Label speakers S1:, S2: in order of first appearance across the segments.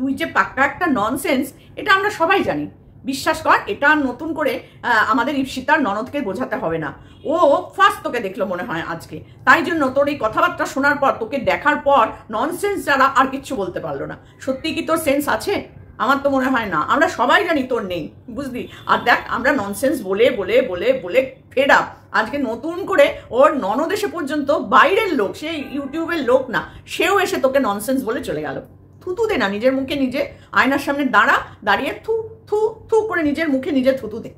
S1: তুই যে পাক্কা একটা ননসেন্স এটা আমরা সবাই জানি। বিশ্বাস কর, এটা নতুন করে আমাদের ইপসিতার ননদকে বোঝাতে হবে না। ও ফার্স্ট তোকে দেখলো মনে হয় আজকে, তাই জন্য তোর এই কথাবার্তা শোনার পর, তোকে দেখার পর ননসেন্স যারা আর কিচ্ছু বলতে পারলো না। সত্যি কি তোর সেন্স আছে? আমার তো মনে হয় না। আমরা সবাই জানি তোর নেই, বুঝলি। আর দেখ, আমরা ননসেন্স বলে বলে বলে বলে ফেড আপ। আজকে নতুন করে ওর ননদ এসে পর্যন্ত, বাইরের লোক, সে ইউটিউবের লোক না, সেও এসে তোকে ননসেন্স বলে চলে গেল। থুতু দে না নিজের মুখে, নিজে আয়নার সামনে দাঁড়িয়ে থু থু থু করে নিজের মুখে নিজে থুতু দে।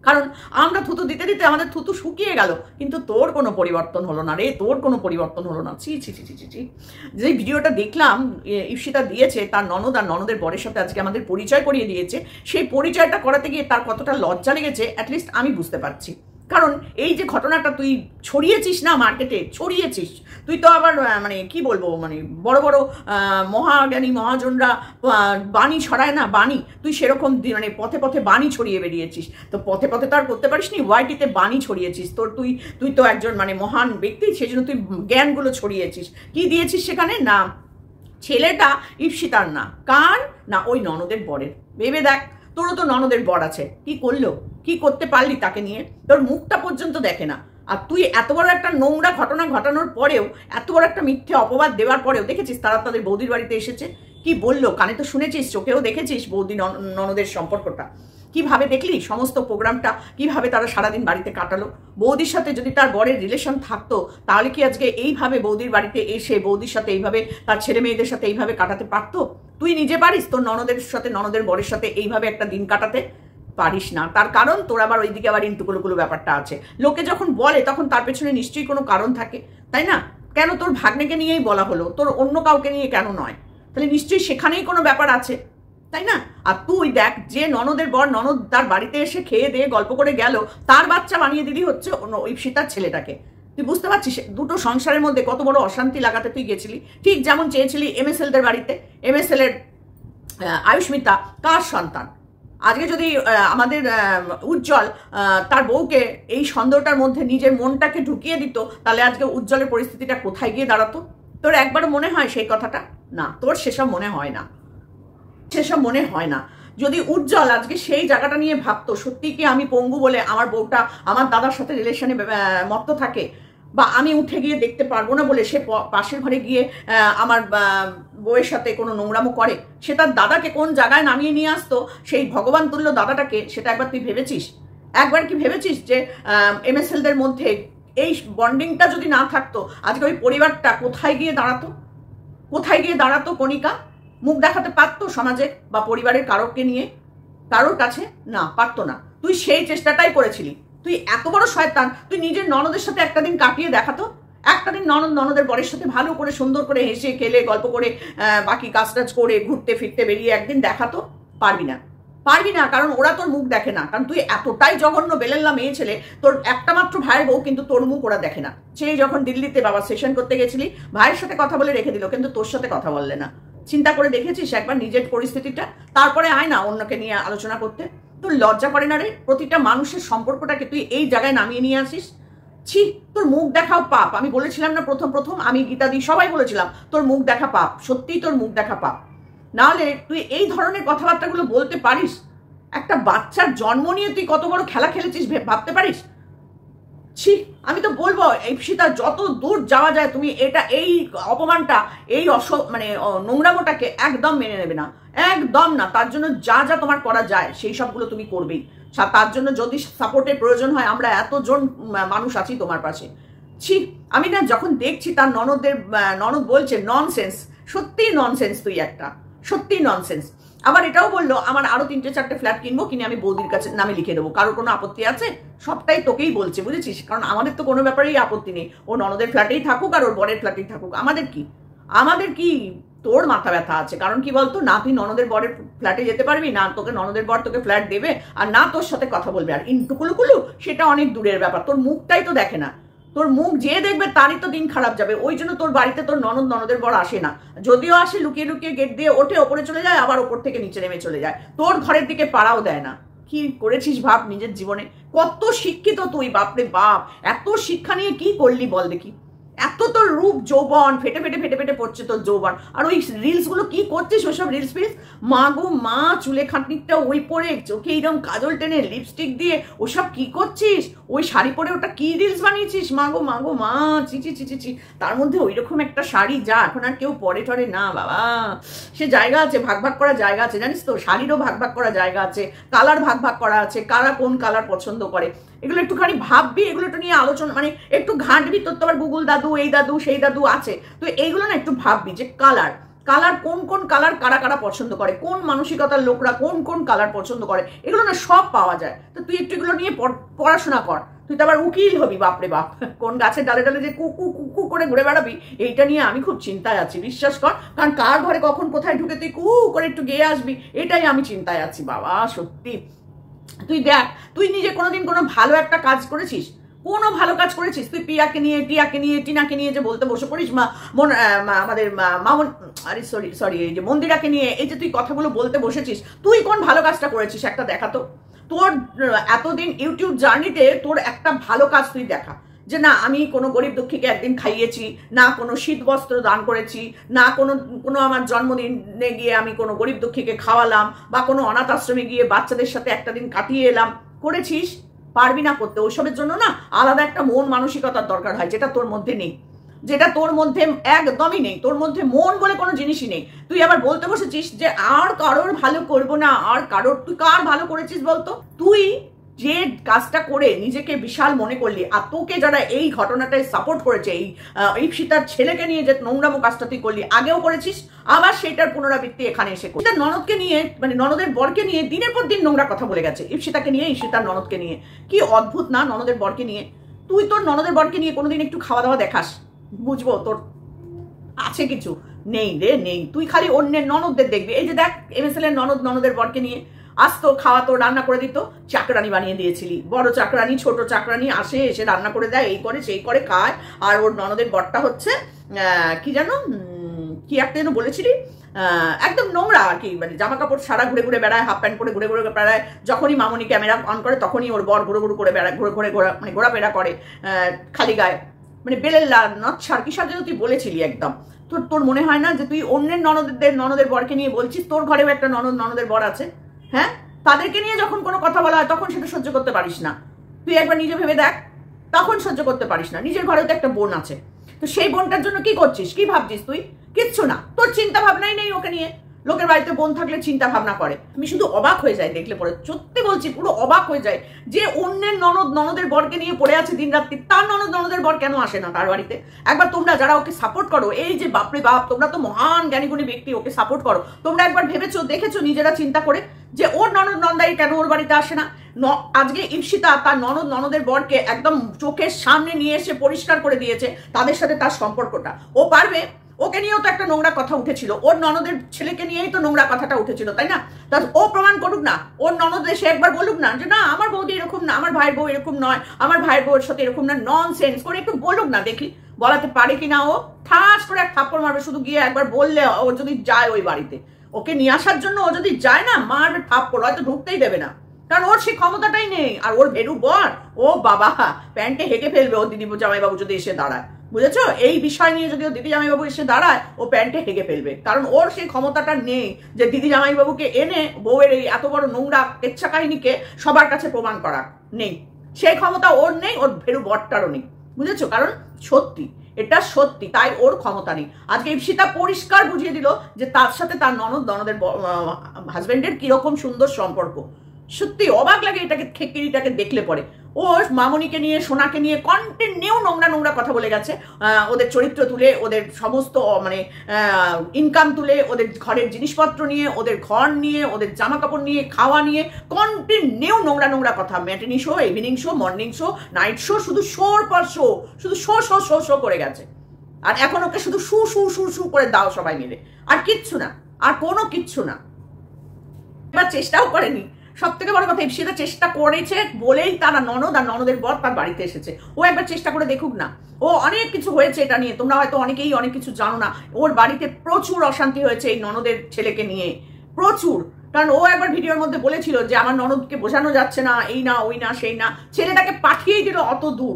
S1: কারণ আমরা থুতু দিতে দিতে আমাদের থুতু শুকিয়ে গেল, কিন্তু তোর কোনো পরিবর্তন হলো না রে, তোর কোনো পরিবর্তন হলো না। ছি ছি ছি ছি ছি। যে ভিডিওটা দেখলাম ইপসিতা দিয়েছে, তার ননদ আর ননদের বরের সাথে আজকে আমাদের পরিচয় করিয়ে দিয়েছে, সেই পরিচয়টা করাতে গিয়ে তার কতটা লজ্জা লেগেছে অ্যাটলিস্ট আমি বুঝতে পারছি। কারণ এই যে ঘটনাটা তুই ছড়িয়েছিস না, মার্কেটে ছড়িয়েছিস, তুই তো আবার মানে কি বলবো, মানে বড় বড় মহাজ্ঞানী মহাজনরা বাণী ছড়ায় না, বাণী, তুই সেরকম মানে পথে পথে বাণী ছড়িয়ে বেরিয়েছিস। তো পথে পথে তো আর করতে পারিস নি, ওয়াইটিতে বাণী ছড়িয়েছিস। তুই তো একজন মানে মহান ব্যক্তি, সেই জন্য তুই জ্ঞানগুলো ছড়িয়েছিস। কি দিয়েছিস সেখানে? না ছেলেটা ইপসিতার না, কার না ওই ননদের বরের। ভেবে দেখ, তোরও তো ননদের বর আছে, কি করলো, কি করতে পারলি তাকে নিয়ে? তোর মুখটা পর্যন্ত দেখে না। আর তুই এত বড় একটা নোংরা ঘটনা ঘটানোর পরেও, এত বড় একটা মিথ্যে অপবাদ দেওয়ার পরেও, দেখেছিস তারা তাদের বৌদির বাড়িতে এসেছে, কি বললো, কানে তো শুনেছিস, চোখেও দেখেছিস বৌদি ননদের সম্পর্কটা। কিভাবে দেখলি সমস্ত প্রোগ্রামটা, কিভাবে তারা সারাদিন বাড়িতে কাটালো। বৌদির সাথে যদি তার বরের রিলেশন থাকতো, তাহলে কি আজকে এইভাবে বৌদির বাড়িতে এসে বৌদির সাথে এইভাবে, তার ছেলে মেয়েদের সাথে এইভাবে কাটাতে পারতো? তুই নিজে পারিস তোর ননদের সাথে, ননদের বরের সাথে এইভাবে একটা দিন কাটাতে? পারিস না। তার কারণ তোর আবার ওইদিকে আবার ইন্টুকুলুকুলু ব্যাপারটা আছে। লোকে যখন বলে তখন তার পেছনে নিশ্চয়ই কোনো কারণ থাকে, তাই না? কেন তোর ভাগ্নেকে নিয়েই বলা হলো, তোর অন্য কাউকে নিয়ে কেন নয়? তাহলে নিশ্চয়ই সেখানেই কোনো ব্যাপার আছে, তাই না? আর তুই দেখ, যে ননদের বর, ননদ তার বাড়িতে এসে খেয়ে দিয়ে গল্প করে গেল, তার বাচ্চা বানিয়ে দিলি হচ্ছে ইপসিতার ছেলেটাকে। তুই বুঝতে পারছিস দুটো সংসারের মধ্যে কত বড় অশান্তি লাগাতে তুই গেছিলি? ঠিক যেমন চেয়েছিলি MSLদের বাড়িতে। MSL-এর আয়ুষ্মিতা কার সন্তান? আজকে যদি আমাদের উজ্জ্বল তার বউকে এই সন্দেহটার মধ্যে নিজের মনটাকে ঢুকিয়ে দিত, তাহলে আজকে উজ্জ্বলের পরিস্থিতিটা কোথায় গিয়ে দাঁড়াতো? তোর একবারও মনে হয় সেই কথাটা? না, তোর সেসব মনে হয় না, সেসব মনে হয় না। যদি উজ্জ্বল আজকে সেই জায়গাটা নিয়ে ভাবতো, সত্যি কি আমি পঙ্গু বলে আমার বউটা আমার দাদার সাথে রিলেশনে মত্ত থাকে, বা আমি উঠে গিয়ে দেখতে পারবো না বলে সে পাশের ঘরে গিয়ে আমার বউয়ের সাথে কোনো নোংরামো করে, সে তার দাদাকে কোন জায়গায় নামিয়ে নিয়ে আসতো, সেই ভগবান তুল্য দাদাটাকে, সেটা একবার তুই ভেবেছিস? একবার কি ভেবেছিস যে MSLদের মধ্যে এই বন্ডিংটা যদি না থাকতো, আজকে ওই পরিবারটা কোথায় গিয়ে দাঁড়াতো? কোথায় গিয়ে দাঁড়াতো কণিকা? মুখ দেখাতে পারতো সমাজে বা পরিবারের কারোকে নিয়ে? কারোর কাছে না, পারতো না। তুই সেই চেষ্টাটাই করেছিলি। তুই এত বড় শয়তান, তুই নিজের ননদের সাথে একটা দিন কাটিয়ে দেখাতো, একটা দিন ননদের বরের সাথে ভালো করে সুন্দর করে হেসে খেলে গল্প করে বাকি কাজ টাজ করে ঘুরতে ফিরতে বেরিয়ে একদিন দেখাতো। পারবি না, পারবি না, কারণ ওরা তোর মুখ দেখে না। কারণ তুই এতটাই জঘন্য বেলেল্লা মেয়ে ছেলে, তোর একটা মাত্র ভাইয়ের বউ, কিন্তু তোর মুখ ওরা দেখে না। সেই যখন দিল্লিতে বাবা সেশন করতে গেছিলি, ভাইয়ের সাথে কথা বলে রেখে দিল, কিন্তু তোর সাথে কথা বললে না। চিন্তা করে দেখেছিস একবার নিজের পরিস্থিতিটা? তারপরে আয় না অন্যকে নিয়ে আলোচনা করতে। তোর লজ্জা করে না রে? প্রতিটা মানুষের সম্পর্কটাকে তুই এই জায়গায় নামিয়ে নিয়ে আসিস। ছি, তোর মুখ দেখাও পাপ। আমি বলেছিলাম না প্রথম আমি গীতাদি সবাই বলেছিলাম তোর মুখ দেখা পাপ, সত্যিই তোর মুখ দেখা পাপ। নাহলে তুই এই ধরনের কথাবার্তাগুলো বলতে পারিস? একটা বাচ্চার জন্ম নিয়ে তুই কত বড় খেলা খেলেছিস ভাবতে পারিস? ছি, আমি তো বলবো ইপসিতা, যত দূর যাওয়া যায় তুমি এটা, এই অপমানটা, এই মানে নোংরামোটাকে একদম মেনে নেবে না, একদম না। তার জন্য যা যা তোমার করা যায় সেই সবগুলো তুমি করবেই। তার জন্য যদি সাপোর্টের প্রয়োজন হয়, আমরা এতজন মানুষ আছি তোমার পাশে। ছি, আমি না যখন দেখছি তার ননদ বলছে ননসেন্স, সত্যিই ননসেন্স, তুই একটা সত্যিই ননসেন্স। আবার এটাও বললো আমার আরো 3-4টে ফ্ল্যাট কিনবো, কিনে আমি বৌদির কাছে নামে লিখে দেবো, কারোর কোনো আপত্তি আছে? সবটাই তোকেই বলছে, বুঝেছিস? কারণ আমাদের তো কোনো ব্যাপারেই আপত্তি নেই, ও ননদের ফ্ল্যাটেই থাকুক আর ওর বরের ফ্ল্যাটেই থাকুক, আমাদের কি? তোর মাথা ব্যথা আছে। কারণ কি বলতো, না তুই ননদের বরের ফ্ল্যাটে যেতে পারবি না, তোকে ননদের বর তোকে ফ্ল্যাট দেবে, আর না তোর সাথে কথা বলবে। আর ইন্টুকুলুকুলু সেটা অনেক দূরের ব্যাপার, তোর মুখটাই তো দেখে না। তোর মুখ যে দেখবে তারই তো দিন খারাপ যাবে। ওই জন্য তোর বাড়িতে তোর ননদের বর আসে না, যদিও আসে লুকিয়ে লুকিয়ে গেট দিয়ে ওঠে, ওপরে চলে যায়, আবার ওপর থেকে নিচে নেমে চলে যায়, তোর ঘরের দিকে পাড়াও দেয় না। কি করেছিস ভাব নিজের জীবনে? কত শিক্ষিত তুই, বাপরে বাপ, এত শিক্ষা নিয়ে কি করলি বল দেখি? এত তোর রূপ যৌবন ফেটে ফেটে ফেটে ফেটে পড়ছে তোর যৌবন, আর ওই রিলসগুলো কি করছিস? ওইসব রিলস ফিলস, মা গো মা, চুলে খাটনিকটা ওই পরে, চোখে এইরকম কাজল টেনে লিপস্টিক দিয়ে ওসব কি করছিস? ওই শাড়ি পরে ওটা কি রিলস বানিয়েছিস? মা গো মা, চিচি চিচি চি। তার মধ্যে ওই রকম একটা শাড়ি যা এখন আর কেউ পরে টরে না বাবা। সে জায়গা আছে, ভাগ ভাগ করা জায়গা আছে, জানিস তো, শাড়িরও ভাগ ভাগ করা জায়গা আছে, কালার ভাগ ভাগ করা আছে, কারা কোন কালার পছন্দ করে, এগুলো একটুখানি ভাববি, এগুলো একটু নিয়ে আলোচনা, মানে একটু ঘাঁটবি। তোর তো আবার গুগল দাদু, এই দাদু সেই দাদু আছে, তো এইগুলো না একটু ভাববি যে কালার কোন কোন কালার কারা কারা পছন্দ করে, কোন মানসিকতার লোকরা কোন কোন কালার পছন্দ করে, এগুলো না সব পাওয়া যায়। তো তুই একটু এগুলো নিয়ে পড়াশোনা কর, তুই তো আবার উকিল হবি, বাপরে বাপ। কোন গাছের ডালে ডালে যে কুকু কুকু করে ঘুরে বেড়াবি, এইটা নিয়ে আমি খুব চিন্তায় আছি, বিশ্বাস কর। কারণ কার ঘরে কখন কোথায় ঢুকে তুই কু করে একটু গেয়ে আসবি, এটাই আমি চিন্তায় আছি বাবা, সত্যি। তুই দেখ, তুই নিজে কোনোদিন কোনো ভালো একটা কাজ করেছিস? কোনো ভালো কাজ করেছিস তুই? টিয়াকে নিয়ে টিনাকে নিয়ে যে বলতে বসে পড়িস, আমাদের মামন, আরে সরি এই যে মন্দিরাকে নিয়ে এই যে তুই কথাগুলো বলতে বসেছিস, তুই কোন ভালো কাজটা করেছিস একটা দেখাতো। তোর এতদিন ইউটিউব জার্নিতে তোর একটা ভালো কাজ তুই দেখা, যে না আমি কোনো গরিব দুঃখীকে একদিন খাইয়েছি, না কোনো শীত বস্ত্র দান করেছি, না কোনো আমার জন্মদিনে গিয়ে আমি কোনো গরিব দুঃখীকে খাওয়ালাম, বা কোনো অনাথ আশ্রমে গিয়ে বাচ্চাদের সাথে একটা দিন কাটিয়ে এলাম। করেছিস? পারবি না করতে। ওইসবের জন্য না আলাদা একটা মন মানসিকতার দরকার হয়, যেটা তোর মধ্যে নেই, যেটা তোর মধ্যে একদমই নেই। তোর মধ্যে মন বলে কোনো জিনিসই নেই। তুই আবার বলতে বসেছিস যে আর কারোর ভালো করবো না, আর কারোর, তুই কার ভালো করেছিস বলতো? তুই যে কাজটা করে নিজেকে বিশাল মনে করলি, আর তোকে যারা এই ঘটনাটায় সাপোর্ট করেছে, এই ইপসিতার ছেলেকে নিয়ে যে নোংরামো কাজটা তুই করলি, আগেও করেছিস, আবার সেটার পুনরাবৃত্তি এখানে এসে করছিস। ননদকে নিয়ে, মানে ননদের বরকে নিয়ে দিনের পর দিন নোংরা কথা বলে গেছে, ইপসিতাকে নিয়ে, ইপসিতার ননদকে নিয়ে। কি অদ্ভুত না, ননদের বরকে নিয়ে। তুই তোর ননদের বরকে নিয়ে কোনোদিন একটু খাওয়া দাওয়া দেখাস, বুঝবো তোর আছে কিছু। নেই রে, নেই। তুই খালি অন্যের ননদদের দেখবি। এই যে দেখ, MSL এর ননদের বরকে নিয়ে আসতো, খাওয়াতো, রান্না করে দিত, চাকরানি বানিয়ে দিয়েছিলি। বড় চাকরানি, ছোট চাকরানি আসে, এসে রান্না করে দেয়, এই করে সেই করে খায়। আর ওর ননদের বরটা হচ্ছে কি জানো, কি একটা যেন বলেছিলি, একদম নোংরা আর কি, মানে জামা কাপড় সারা ঘুরে ঘুরে বেড়ায়, হাফ প্যান্ট পরে ঘুরে ঘুরে বেড়ায়। যখনই মামনি ক্যামেরা অন করে তখনই ওর বর ঘুরে ঘুরে করে বেড়ায়, মানে ঘোরাফেরা করে খালি গায়ে, মানে বেলের নচ্ছার কিসব যেন তুই বলেছিলি একদম। তোর মনে হয় না যে তুই অন্যের ননদের বরকে নিয়ে বলছিস? তোর ঘরেও একটা ননদের বর আছে, হ্যাঁ? তাদেরকে নিয়ে যখন কোনো কথা বলা হয় তখন সেটা সহ্য করতে পারিস না। তুই একবার নিজে ভেবে দেখ, তখন সহ্য করতে পারিস না। নিজের ঘরেও তো একটা বোন আছে, তো সেই বোনটার জন্য কি করছিস, কি ভাবছিস তুই? কিচ্ছু না, তোর চিন্তা ভাবনাই নেই ওকে নিয়ে। লোকের বাড়িতে বোন থাকলে চিন্তা ভাবনা করে, আমি শুধু অবাক হয়ে যাই দেখলে পরে, সত্যি বলছি, পুরো অবাক হয়ে যায় যে অন্যের ননদের বরকে নিয়ে পড়ে আছে দিন রাত্রি। তার ননদের বর কেন আসে না তার বাড়িতে? একবার তোমরা যারা ওকে সাপোর্ট করো, এই যে বাপরে বাপ, তোমরা তো মহান জ্ঞানীগুণী ব্যক্তি, ওকে সাপোর্ট করো, তোমরা একবার ভেবেছো, দেখেছো নিজেরা চিন্তা করে যে ওর নন্দাই কেন ওর বাড়িতে আসে না? আজকে ইপসিতা তার ননদের বরকে একদম চোখের সামনে নিয়ে এসে পরিষ্কার করে দিয়েছে তাদের সাথে তার সম্পর্কটা। ও পারবে? ওকে নিয়েও তো একটা নোংরা কথা উঠেছিল, ওর ননদের ছেলেকে নিয়েই তো নোংরা কথাটা উঠেছিল, তাই না? তা ও প্রমাণ করুক না, ওর ননদ এসে একবার বলুক না যে না আমার বৌদি এরকম না, আমার ভাইয়ের বউ এরকম নয়, আমার ভাইয়ের বউয়ের সাথে এরকম না, ননসেন্স করে একটু বলুক না, দেখি বলাতে পারে কিনা। ও ঠাস করে এক থাপ্পড় মারবে, শুধু গিয়ে একবার বললে, ও যদি যায় ওই বাড়িতে, ওকে নিয়ে আসার জন্য ও যদি যায় না, মারবে থাপ্পড়, হয়তো ঢুকতেই দেবে না, কারণ ওর সেই ক্ষমতাটাই নেই। আর ওর ভেরু বর, ও বাবা প্যান্টে হেঁটে ফেলবে ও দিদি জামাইবাবু যদি এসে দাঁড়ায়, বুঝেছো? এই বিষয় নিয়ে যদি ও দিদি জামাইবাবু এসে দাঁড়ায়, ও প্যান্টে হেগে ফেলবে, কারণ ওর সেই ক্ষমতাটা নেই যে দিদি জামাইবাবুকে এনে বউয়ের এই এত বড় নোংরা কেচ্ছা কাহিনীকে সবার কাছে প্রমাণ করার নেই। সেই ক্ষমতা ওর নেই, ওর ভেরু বরটারও নেই, বুঝেছো? কারণ সত্যি, এটা সত্যি, তাই ওর ক্ষমতা নেই। আজকে ইপসিতা পরিষ্কার বুঝিয়ে দিল যে তার সাথে তার ননদের হাজবেন্ডের কিরকম সুন্দর সম্পর্ক। সত্যি অবাক লাগে এটাকে, খেকিরিটাকে দেখলে পরে। ও মামনিকে নিয়ে, সোনাকে নিয়ে কন্টিনিউ নোংরা কথা বলে গেছে, ওদের চরিত্র তুলে, ওদের সমস্ত মানে ইনকাম তুলে, ওদের ঘরের জিনিসপত্র নিয়ে, ওদের ঘর নিয়ে, ওদের জামা কাপড় নিয়ে, খাওয়া নিয়ে কন্টিনিউ নোংরা কথা। Matinee show, evening show, morning show, night show, শুধু শোর পর শো, শুধু শো করে গেছে। আর এখন ওকে শুধু শু করে দাও সবাই মিলে, আর কিচ্ছু না, আর কোনো কিচ্ছু না। এবার চেষ্টাও করেনি। সব থেকে বড় কথা, ইপসিতা চেষ্টা করেছে বলেই তারা ননদ আর ননদের বর তার বাড়িতে এসেছে। ও একবার চেষ্টা করে দেখুক না। ও অনেক কিছু হয়েছে এটা নিয়ে, তোমরা হয়তো অনেকেই অনেক কিছু জানো না। ওর বাড়িতে প্রচুর অশান্তি হয়েছে এই ননদের ছেলেকে নিয়ে, প্রচুর। কারণ ও একবার ভিডিওর মধ্যে বলেছিল যে আমার ননদকে বোঝানো যাচ্ছে না, এই না, ওই না, সেই না, ছেলেটাকে পাঠিয়েই দিল অত দূর।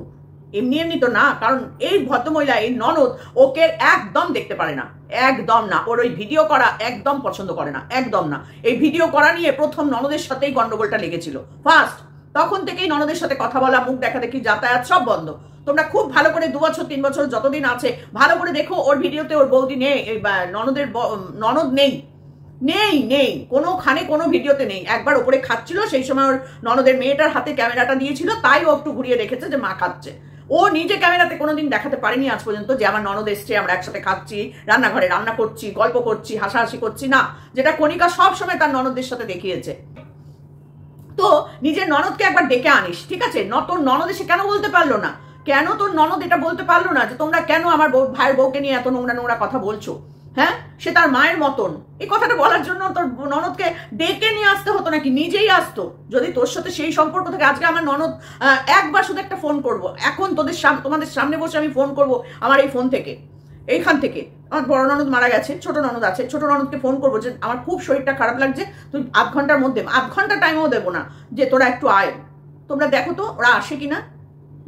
S1: এমনি এমনি তো না, কারণ এই ভদ্রমহিলা, এই ননদ ওকে একদম দেখতে পারে না, একদম না। ওর ওই ভিডিও করা একদম পছন্দ করে না, একদম না। এই ভিডিও করা নিয়ে প্রথম ননদের সাথেই গন্ডগোলটা লেগেছিল ফার্স্ট। তখন থেকেই ননদের সাথে কথা বলা, মুখ দেখা দেখি, যাতায়াত সব বন্ধ। তোমরা খুব ভালো করে 2 বছর 3 বছর যতদিন আছে ভালো করে দেখো, ওর ভিডিওতে ওর বৌদি নেই, ননদের ননদ নেই, নেই নেই, কোনোখানে কোনো ভিডিওতে নেই। একবার ওপরে খাচ্ছিল, সেই সময় ওর ননদের মেয়েটার হাতে ক্যামেরাটা দিয়েছিল, তাই ও একটু ঘুরিয়ে দেখেছে যে মা খাচ্ছে। ও নিজে ক্যামেরাতে কোনোদিন দেখাতে পারেনি আজ পর্যন্ত যে আমার ননদ এসছে, আমরা একসাথে খাচ্ছি, রান্নাঘরে রান্না করছি, গল্প করছি, হাসাহাসি করছি, না। যেটা কণিকা সব সময় তার ননদদের সাথে দেখিয়েছে। তো নিজের ননদকে একবার ডেকে আনিস, ঠিক আছে? তোর ননদ এসে কেন বলতে পারলো না? কেন তোর ননদ এটা বলতে পারলো না যে তোমরা কেন আমার ভাইয়ের বউকে নিয়ে এত নোংরা নোংরা কথা বলছো? হ্যাঁ, সে তার মায়ের মতন। এই কথাটা বলার জন্য তোর ননদকে ডেকে নিয়ে আসতে হতো নাকি? নিজেই আসতো। যদি তোর সাথে সেই সম্পর্ক থাকে, আজকে আমার ননদ একবার শুধু একটা ফোন করব, এখন তোমাদের সামনে বসে আমি ফোন করব আমার এই ফোন থেকে, এইখান থেকে। আমার বড় ননদ মারা গেছে, ছোট ননদ আছে, ছোট ননদকে ফোন করবো যে আমার খুব শরীরটা খারাপ লাগছে, তুই আধ ঘন্টার মধ্যে, আধ ঘন্টা টাইমও দেবো না, যে তোরা একটু আয়, তোমরা দেখো তো ওরা আসে কিনা।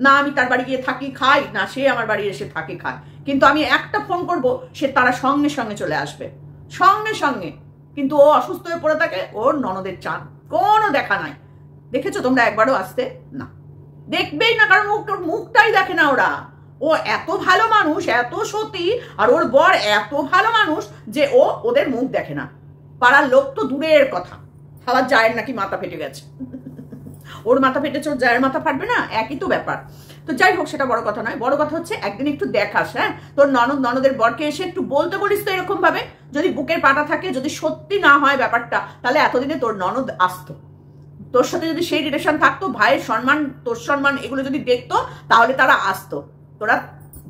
S1: না আমি তার বাড়ি গিয়ে থাকি খাই, না সে আমার বাড়ি এসে থাকে খায়, কিন্তু আমি একটা ফোন করব, সে তারা সঙ্গে সঙ্গে চলে আসবে, সঙ্গে সঙ্গে। কিন্তু ও অসুস্থ হয়ে পড়ে থাকে, ওর ননদের চান কোনো দেখা নাই। দেখেছো তোমরা একবারও আসতে? না, দেখবেই না, কারণ ওর মুখটাই দেখে না ওরা। ও এত ভালো মানুষ, এত সতী, আর ওর বর এত ভালো মানুষ যে ও ওদের মুখ দেখে না। পাড়ার লোক তো দূরের কথা, খাবার জায়ের নাকি মাথা ফেটে গেছে। ওর মাথা ফেটেছে, ওর জায়ের মাথা ফাটবে না? একই তো ব্যাপার। তো যাই হোক, সেটা বড় কথা নয়। বড় কথা হচ্ছে একদিন একটু দেখাস, হ্যাঁ, তোর ননদের বরকে এসে একটু বলতে বলিস তো এরকম ভাবে, যদি বুকের পাটা থাকে, যদি সত্যি না হয় ব্যাপারটা, তাহলে এতদিনে তোর ননদ আসতো। তোর সাথে যদি সেই রিলেশন থাকতো, ভাইয়ের সম্মান, তোর সম্মান, এগুলো যদি দেখতো, তাহলে তারা আসতো।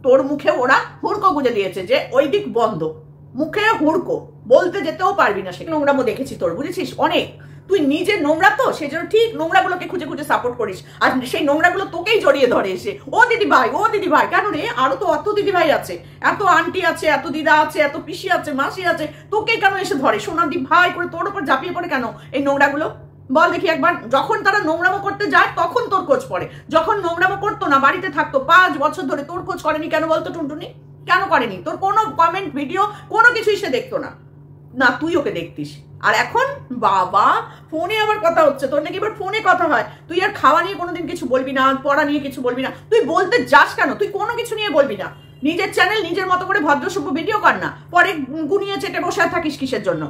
S1: তোর মুখে ওরা হুড়কো গুঁজে দিয়েছে যে ওই দিক বন্ধ, মুখে হুড়কো, বলতে যেতেও পারবি না। সে নোংরামো দেখেছি তোর, বুঝেছিস? অনেক। তুই নিজে নোংরা তো, সেই জন্য ঠিক নোংরাগুলোকে খুঁজে খুঁজে সাপোর্ট করিস, আর সেই নোংরাগুলো তোকেই জড়িয়ে ধরে এসে, ও দিদি ভাই, ও দিদি ভাই। কেন রে? আরো তো অত দিদি ভাই আছে, এত আন্টি আছে, এত দিদা আছে, এত পিসি আছে, মাসি আছে, তোকে কেন এসে ধরে সোনাদি ভাই করে তোর উপর ঝাঁপিয়ে পড়ে কেন এই নোংরাগুলো? বল দেখি একবার। যখন তারা নোংরামো করতে যায় তখন তোর খোঁজ পড়ে, যখন নোংরামো করতো না, বাড়িতে থাকতো 5 বছর ধরে, তোর খোঁজ করেনি কেন বলতো টুনটুনি? কেন করেনি? তোর কোনো কমেন্ট, ভিডিও, কোনো কিছুই সে দেখতো না, না তুই ওকে দেখতিস। আর এখন বাবা ফোনে আবার কথা হচ্ছে, তোর নাকি এবার ফোনে কথা হয়। তুই আর খাওয়া নিয়ে কোনোদিন কিছু বলবি না, পড়া নিয়ে কিছু বলবি না, তুই বলতে যাস কেন? তুই কোনো কিছু নিয়ে বলবি না। নিজের চ্যানেল নিজের মতো করে ভদ্রসভ্য ভিডিও কর না, পরে গুনিয়ে চেটে বসে থাকিস কিসের জন্য?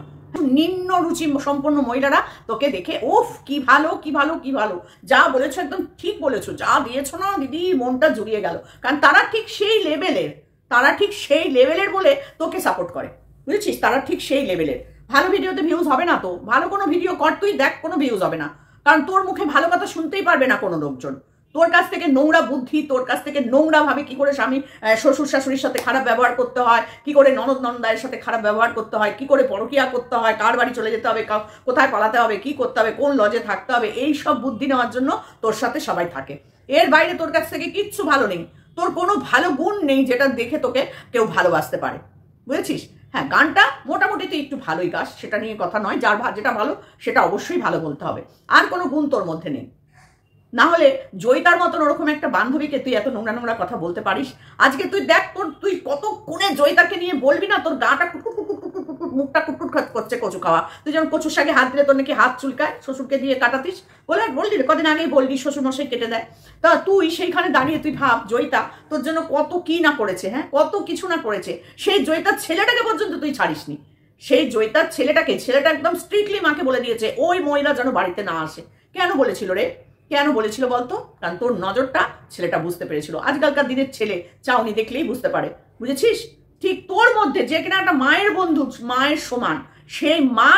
S1: নিম্ন রুচি সম্পন্ন মহিলারা তোকে দেখে ওফ কি ভালো, কি ভালো, কি ভালো। যা বলেছো একদম ঠিক বলেছো, যা দিয়েছো না দিদি, মনটা জুড়িয়ে গেল। কারণ তারা ঠিক সেই লেভেলের বলে তোকে সাপোর্ট করে, বুঝেছিস? তারা ঠিক সেই লেভেলের। ভালো ভিডিওতে ভিউজ হবে না তো, ভালো কোনো ভিডিও কর তুই, দেখ কোনো ভিউজ হবে না, কারণ তোর মুখে ভালো কথা শুনতেই পারবে না কোনো লোকজন। তোর কাছ থেকে নোংরা বুদ্ধি, তোর কাছ থেকে নোংরা ভাবে কি করে স্বামী শ্বশুর শাশুড়ির সাথে খারাপ ব্যবহার করতে হয়, কি করে ননদ নন্দায়ের সাথে খারাপ ব্যবহার করতে হয়, কি করে পরকিয়া করতে হয়, কার বাড়ি চলে যেতে হবে, কোথায় পালাতে হবে, কি করতে হবে, কোন লজে থাকতে হবে, এই সব বুদ্ধি নেওয়ার জন্য তোর সাথে সবাই থাকে। এর বাইরে তোর কাছ থেকে কিচ্ছু ভালো নেই, তোর কোনো ভালো গুণ নেই যেটা দেখে তোকে কেউ ভালোবাসতে পারে, বুঝেছিস? হ্যাঁ, গানটা মোটামুটি তুই একটু ভালোই গাস, সেটা নিয়ে কথা নয়। যার যেটা ভালো সেটা অবশ্যই ভালো বলতে হবে, আর কোনো গুণ তোর মধ্যে নেই। না হলে জয়িতার মতন ওরকম একটা বান্ধবীকে তুই এত নোংরা নোংরা কথা বলতে পারিস? আজকে তুই দেখ, তুই কত কোণে জয়িতাকে নিয়ে বলবি না, তোর গাটা মুখটা কুটকুট করছে কচু খাওয়া। তুই যেমন কচুর শাকে হাত দিলে তোর নাকি হাত চুলকায়, শ্বশুরকে দিয়ে কাটাতিস বললি, কদিন আগেই বললি শ্বশুর মশাই কেটে দেয়। তা তুই সেইখানে দাঁড়িয়ে তুই ভাব, জয়িতা তোর জন্য কত কি না করেছে, হ্যাঁ, কত কিছু না করেছে। সেই জয়িতার ছেলেটাকে পর্যন্ত তুই ছাড়িসনি। সেই জয়িতার ছেলেটা একদম স্ট্রিক্টলি মাকে বলে দিয়েছে ওই মহিলা যেন বাড়িতে না আসে। কেন বলেছিল রে? কেন বলেছিল বলতো? কারণ তোর নজরটা ছেলেটা বুঝতে পেরেছিল। আজকালকার দিনের ছেলে চাউনি দেখলেই বুঝতে পারে, বুঝেছিস? ঠিক তোর মধ্যে যে কিনা একটা মায়ের বন্ধু, মায়ের সমান, সেই মা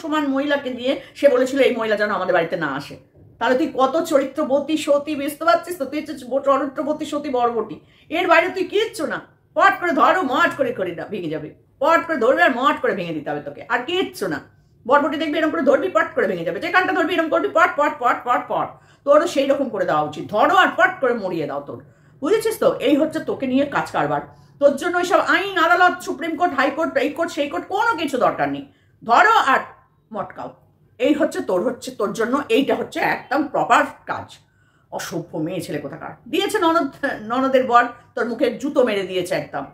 S1: সমান মহিলাকে দিয়ে সে বলেছিল এই মহিলা যেন আমাদের বাড়িতে না আসে। তাহলে তুই কত চরিত্রবতী সতী, বুঝতে পারছিস তো? তুই হচ্ছে চরিত্রবতী সতী বরবটি, এর বাইরে তুই কিচ্ছু না। পট করে ধরো, মট করে না ভেঙে যাবে, পট করে ধরবে আর মট করে ভেঙে দিতে হবে তোকে, আর কিচ্ছু না। বরবটি দেখবি এরকম করে ধরবি, পট করে ভেঙে যাবে। যে কানটা ধরবি এরকম করবি, পট পট পট পট পট। তোরও সেই রকম করে দেওয়া উচিত, ধরো আর পট করে মরিয়ে দাও তোর, বুঝেছিস তো? এই হচ্ছে তোকে নিয়ে কাজ কারবার। তোর জন্য ওইসব আইন আদালত, সুপ্রিম কোর্ট, হাইকোর্ট, এই কোর্ট সেই কোর্ট, কোনো কিছু দরকার নেই। ধরো আর মটকাও, এই হচ্ছে তোর জন্য এইটা হচ্ছে একদম প্রপার কাজ। অসভ্য মেয়ে ছেলে কোথাকার। দিয়েছে ননদের বর তোর মুখে জুতো মেরে দিয়েছে একদম।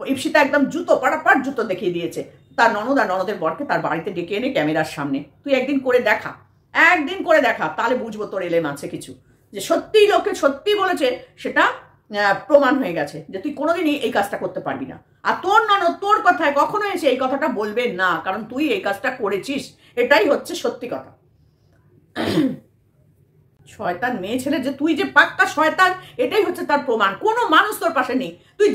S1: ইপসিতা একদম জুতো পাটাপাট জুতো দেখিয়ে দিয়েছে তার ননদ আর ননদের বরকে তার বাড়িতে ডেকে এনে ক্যামেরার সামনে। তুই একদিন করে দেখা, তাহলে বুঝবো তোর এলেম আছে কিছু, যে সত্যিই লোকে সত্যি বলেছে, সেটা প্রমাণ হয়ে গেছে যে তুই কোনোদিনই এই কাজটা করতে পারবি না। আর তোর ননদ তোর কথায় কখনো এসে এই কথাটা বলবে না, কারণ তুই এই কাজটা করেছিস, এটাই হচ্ছে সত্যি কথা। শয়তান মেয়ে ছেলে, যে তুই যে পাক্কা শয়তান, এটাই হচ্ছে তার প্রমাণ। কোনো মানুষ তোর পাশে নেই। তুই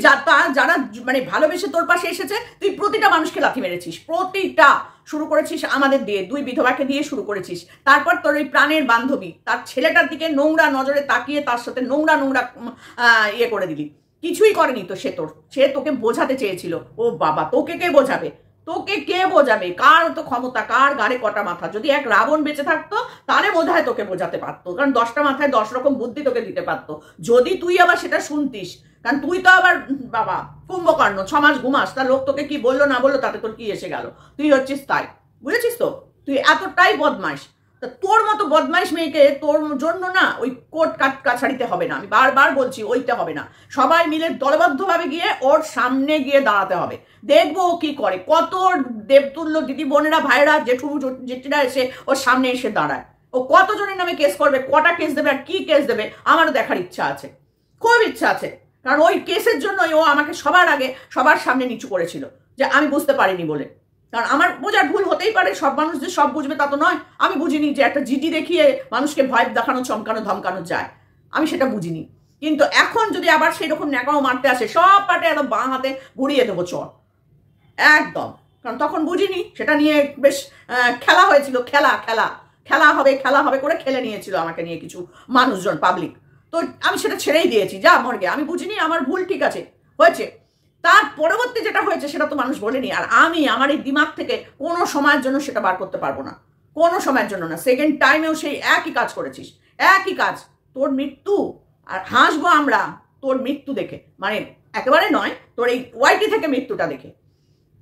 S1: যারা মানে ভালোবেসে তোর পাশে এসেছে, তুই প্রতিটা মানুষকে লাথি মেরেছিস, প্রতিটা। শুরু করেছিস আমাদের দিয়ে, 2 বিধবাকে দিয়ে শুরু করেছিস। তারপর তোর ওই প্রাণের বান্ধবী, তার ছেলেটার দিকে নোংরা নজরে তাকিয়ে তার সাথে নোংরা ইয়ে করে দিলি। কিছুই করেনি তো সে তোকে বোঝাতে চেয়েছিল। ও বাবা, তোকে কে বোঝাবে? কার তো ক্ষমতা, কার গাড়ে কটা মাথা? যদি এক রাবণ বেঁচে থাকতো তাহলে বোধহয় তোকে বোঝাতে পারতো, কারণ 10টা মাথায় 10 রকম বুদ্ধি তোকে দিতে পারতো, যদি তুই আবার সেটা শুনতিস। কারণ তুই তো আবার বাবা কুম্ভকর্ণ, 6 মাস ঘুমাস, তা লোক তোকে কি বললো না বললো তাতে তোর কি এসে গেল? তুই হচ্ছিস তাই, বুঝেছিস তো? তুই এতটাই বদমাইশ। তা তোর মতো বদমাইশ মেয়েকে তোর জন্য না ওই কোর্ট কাছাড়িতে হবে না, আমি বারবার বলছি, ওইটা হবে না। সবাই মিলে দলবদ্ধভাবে গিয়ে ওর সামনে গিয়ে দাঁড়াতে হবে, দেখবো ও কি করে। কত দেবতুল্য দিদি বোনেরা, ভাইরা, জেঠু জেঠিরা এসে ওর সামনে এসে দাঁড়ায়। ও কতজনের নামে কেস করবে, কটা কেস দেবে, আর কি কেস দেবে, আমারও দেখার ইচ্ছা আছে, খুব ইচ্ছা আছে। কারণ ওই কেসের জন্যই ও আমাকে সবার আগে সবার সামনে নিচু করেছিল, যে আমি বুঝতে পারিনি বলে। কারণ আমার বোঝার ভুল হতেই পারে, সব মানুষ যে সব বুঝবে তা তো নয়। আমি বুঝিনি যে একটা জিডি দেখিয়ে মানুষকে ভয় দেখানো, চমকানো, ধমকানো যায়, আমি সেটা বুঝিনি। কিন্তু এখন যদি আবার সেই রকম ন্যাকাও মারতে আসে, সব পাটে একদম বাঁ হাতে ঘুরিয়ে দেবো চর একদম। কারণ তখন বুঝিনি, সেটা নিয়ে বেশ খেলা হয়েছিল, খেলা হবে করে খেলে নিয়েছিল আমাকে নিয়ে কিছু মানুষজন, পাবলিক। তো আমি সেটা ছেড়েই দিয়েছি, যা মর্গে, আমি বুঝিনি, আমার ভুল, ঠিক আছে, হয়েছে। তার পরবর্তী যেটা হয়েছে সেটা তো মানুষ বলেনি। আর আমি আমার এই দিমাগ থেকে কোনো সময়ের জন্য সেটা বার করতে পারবো না, কোনো সময়ের জন্য না। সেকেন্ড টাইমেও সেই একই কাজ করেছিস, একই কাজ। তোর মৃত্যু, আর হাসবো আমরা তোর মৃত্যু দেখে, মানে একেবারে নয়, তোর এই ওয়াইটি থেকে মৃত্যুটা দেখে।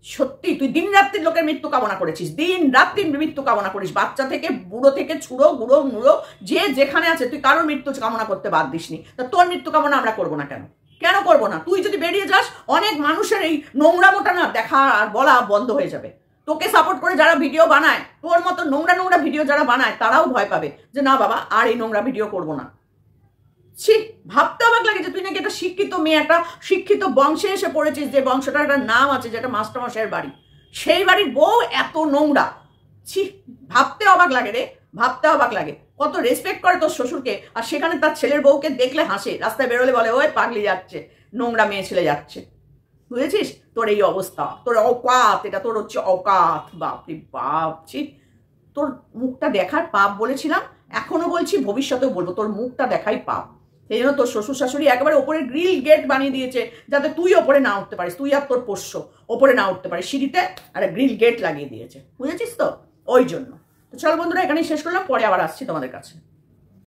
S1: সত্যি তুই দিন রাত্রির লোকের মৃত্যু কামনা করেছিস, দিন রাত্রির মৃত্যু কামনা করিস, বাচ্চা থেকে বুড়ো থেকে ছুড়ো গুঁড়ো নুড়ো, যে যেখানে আছে তুই কারোর মৃত্যু কামনা করতে বাদ দিসনি। তা তোর মৃত্যু কামনা আমরা করবো না কেন? কেন করবো না? তুই যদি বেরিয়ে যাস, অনেক মানুষের এই নোংরামোটা না দেখা আর বলা বন্ধ হয়ে যাবে। তোকে সাপোর্ট করে যারা ভিডিও বানায়, তোর মতো নোংরা ভিডিও যারা বানায়, তারাও ভয় পাবে যে না বাবা, আর এই নোংরা ভিডিও করবো না। ছি, ভাবতে অবাক লাগে যে তুই নাকি একটা শিক্ষিত মেয়ে, একটা শিক্ষিত বংশে এসে পড়েছিস, যে বংশটার একটা নাম আছে, যেটা মাস্টারমশাইয়ের বাড়ি, সেই বাড়ির বউ এত নোংরা। ছি, ভাবতে অবাক লাগে রে, ভাবতে অবাক লাগে। কত রেসপেক্ট করে তোর শ্বশুরকে, আর সেখানে তার ছেলের বউকে দেখলে হাসে, রাস্তায় বেরোলে বলে ওই পাগলি যাচ্ছে, নোংরা মেয়ে ছেলে যাচ্ছে। বুঝেছিস? তোর এই অবস্থা, তোর অকাত, এটা তোর হচ্ছে অকাত। বাপরে বাপ, ছি, তোর মুখটা দেখার পাপ বলেছিলাম, এখনো বলছি, ভবিষ্যতেও বলবো, তোর মুখটা দেখাই পাপ। সেই জন্য তোর শ্বশুর শাশুড়ি একেবারে ওপরে গ্রিল গেট বানিয়ে দিয়েছে, যাতে তুই ওপরে না উঠতে পারিস, তুই আর তোর পোষ্য ওপরে না উঠতে পারিস, সিঁড়িতে আর গ্রিল গেট লাগিয়ে দিয়েছে। বুঝেছিস তো? ওই জন্য। তো চল বন্ধুরা, এখানেই শেষ করলাম, পরে আবার আসছি তোমাদের কাছে।